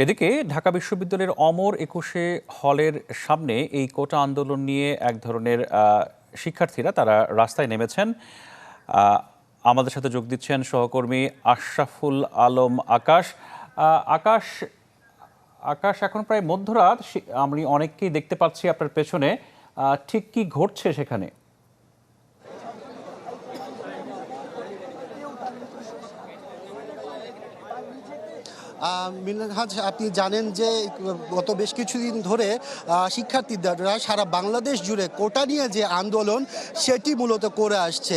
এদিকে ঢাকা বিশ্ববিদ্যালয়ের অমর একুশে হলের সামনে এই কোটা আন্দোলন নিয়ে এক ধরনের শিক্ষার্থীরা তারা রাস্তায় নেমেছেন। আমাদের সাথে যোগ দিচ্ছেন সহকর্মী আশরাফুল আলম আকাশ। আকাশ আকাশ এখন প্রায় মধ্যরাত, আমি অনেককেই দেখতে পাচ্ছি আপনার পেছনে। ঠিক কি ঘটছে সেখানে? মিনহাজ, আপনি জানেন যে গত বেশ কিছুদিন ধরে শিক্ষার্থীরা সারা বাংলাদেশ জুড়ে কোটা নিয়ে যে আন্দোলন সেটি মূলত করে আসছে।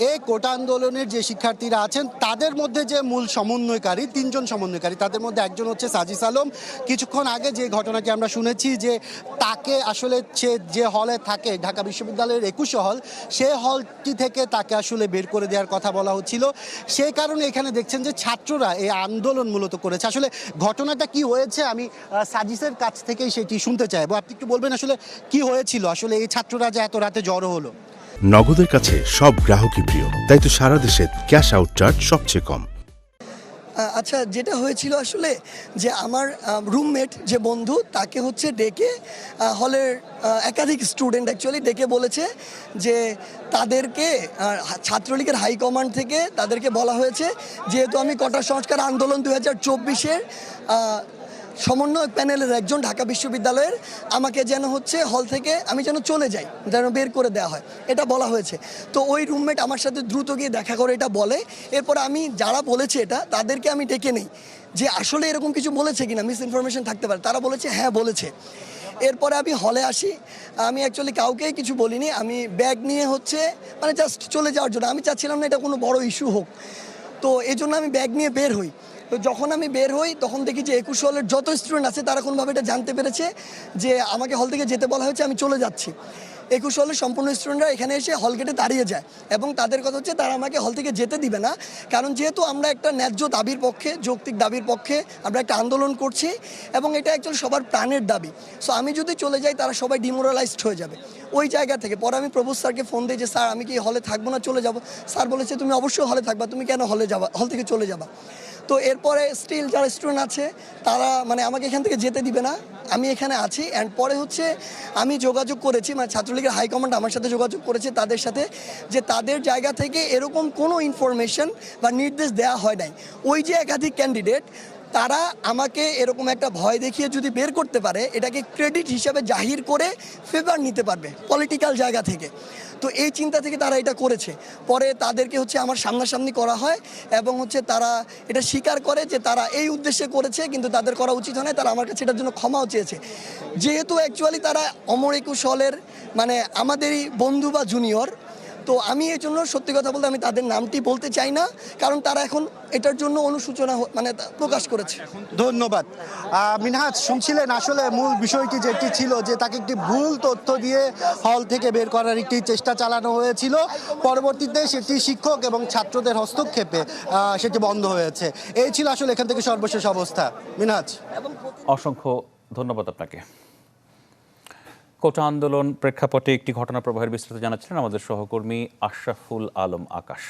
এই কোটা আন্দোলনের যে শিক্ষার্থীরা আছেন তাদের মধ্যে যে মূল সমন্বয়কারী, তিনজন সমন্বয়কারী, তাদের মধ্যে একজন হচ্ছে সাজিস আলম। কিছুক্ষণ আগে যে ঘটনাটি আমরা শুনেছি যে তাকে আসলে সে যে হলে থাকে, ঢাকা বিশ্ববিদ্যালয়ের 21 হল, সেই হলটি থেকে তাকে আসলে বের করে দেওয়ার কথা বলা হচ্ছিল। সেই কারণে এখানে দেখছেন যে ছাত্ররা এই আন্দোলন মূলত করেছে। আসলে ঘটনাটা কি হয়েছে আমি সাজিসের কাছ থেকেই সেটি শুনতে চাইবো। আপনি একটু বলবেন আসলে কি হয়েছিল, আসলে এই ছাত্ররা যে এত রাতে জড়ো হলো? নগদের কাছে সব গ্রাহকই প্রিয়, তাই তো সারা দেশে ক্যাশ আউট চার্জ সবচেয়ে কম। আচ্ছা, যেটা হয়েছিল আসলে যে আমার রুমমেট যে বন্ধু তাকে হচ্ছে ডেকে হলের একাধিক স্টুডেন্ট অ্যাকচুয়ালি ডেকে বলেছে যে তাদেরকে ছাত্রলীগের হাইকমান্ড থেকে তাদেরকে বলা হয়েছে যেহেতু আমি কোটা সংস্কার আন্দোলন 2024-এর সমন্বয় প্যানেলের একজন ঢাকা বিশ্ববিদ্যালয়ের, আমাকে যেন হচ্ছে হল থেকে আমি যেন চলে যাই, যেন বের করে দেওয়া হয়, এটা বলা হয়েছে। তো ওই রুমমেট আমার সাথে দ্রুত গিয়ে দেখা করে এটা বলে। এরপর আমি যারা বলেছে এটা তাদেরকে আমি ডেকে নেই যে আসলে এরকম কিছু বলেছে কিনা, মিস ইনফরমেশন থাকতে পারে। তারা বলেছে হ্যাঁ বলেছে। এরপরে আমি হলে আসি। আমি অ্যাকচুয়ালি কাউকেই কিছু বলিনি, আমি ব্যাগ নিয়ে হচ্ছে মানে জাস্ট চলে যাওয়ার জন্য, আমি চাচ্ছিলাম না এটা কোনো বড় ইস্যু হোক। তো এই জন্য আমি ব্যাগ নিয়ে বের হই। তো যখন আমি বের হই তখন দেখি যে 21 হলের যত স্টুডেন্ট আছে তারা কোনোভাবে এটা জানতে পেরেছে যে আমাকে হল থেকে যেতে বলা হয়েছে, আমি চলে যাচ্ছি। 21 হলের সম্পূর্ণ স্টুডেন্টরা এখানে এসে হল গেটে দাঁড়িয়ে যায় এবং তাদের কথা হচ্ছে তারা আমাকে হল থেকে যেতে দিবে না, কারণ যেহেতু আমরা একটা ন্যায্য দাবির পক্ষে, যৌক্তিক দাবির পক্ষে আমরা একটা আন্দোলন করছি এবং এটা অ্যাকচুয়ালি সবার প্রাণের দাবি। সো আমি যদি চলে যাই তারা সবাই ডিমোরালাইজড হয়ে যাবে। ওই জায়গা থেকে পরে আমি প্রভু স্যারকে ফোন দিই যে স্যার আমি কি হলে থাকবো না, চলে যাব? স্যার বলেছে তুমি অবশ্যই হলে থাকবা, তুমি কেন হলে যাবা, হল থেকে চলে যাবা? তো এরপরে স্টিল যারা স্টুডেন্ট আছে তারা মানে আমাকে এখান থেকে যেতে দিবে না, আমি এখানে আছি। অ্যান্ড পরে হচ্ছে আমি যোগাযোগ করেছি, মানে ছাত্রলীগের হাইকমান্ড আমার সাথে যোগাযোগ করেছে তাদের সাথে, যে তাদের জায়গা থেকে এরকম কোনো ইনফরমেশন বা নির্দেশ দেওয়া হয় নাই। ওই যে একাধিক ক্যান্ডিডেট তারা আমাকে এরকম একটা ভয় দেখিয়ে যদি বের করতে পারে, এটাকে ক্রেডিট হিসাবে জাহির করে ফেভার নিতে পারবে পলিটিক্যাল জায়গা থেকে। তো এই চিন্তা থেকে তারা এটা করেছে। পরে তাদেরকে হচ্ছে আমার সামনাসামনি করা হয় এবং হচ্ছে তারা এটা স্বীকার করে যে তারা এই উদ্দেশ্যে করেছে, কিন্তু তাদের করা উচিত হয় না। তারা আমার কাছে এটার জন্য ক্ষমাও চেয়েছে। যেহেতু অ্যাকচুয়ালি তারা অমর 21 হলের মানে আমাদেরই বন্ধু বা জুনিয়র, তো আমি এই জন্য সত্যি কথা বলতে আমি তাদের নামটি বলতে চাই না, কারণ তারা এখন এটার জন্য অনুসূচনা মানে প্রকাশ করেছে। ধন্যবাদ। মিনহাজ, শুনছিলেন আসলে মূল বিষয়টি যেটি ছিল যে তাকে একটি ভুল তথ্য দিয়ে হল থেকে বের করার একটি চেষ্টা চালানো হয়েছিল। পরবর্তীতে সেটি শিক্ষক এবং ছাত্রদের হস্তক্ষেপে সেটি বন্ধ হয়েছে। এই ছিল আসলে এখান থেকে সর্বশেষ অবস্থা। মিনহাজ, অসংখ্য ধন্যবাদ আপনাকে। কোটা আন্দোলন প্রেক্ষাপটে একটি ঘটনা প্রবাহের বিস্তারিত জানাচ্ছিলেন আমাদের সহকর্মী আশরাফুল আলম আকাশ।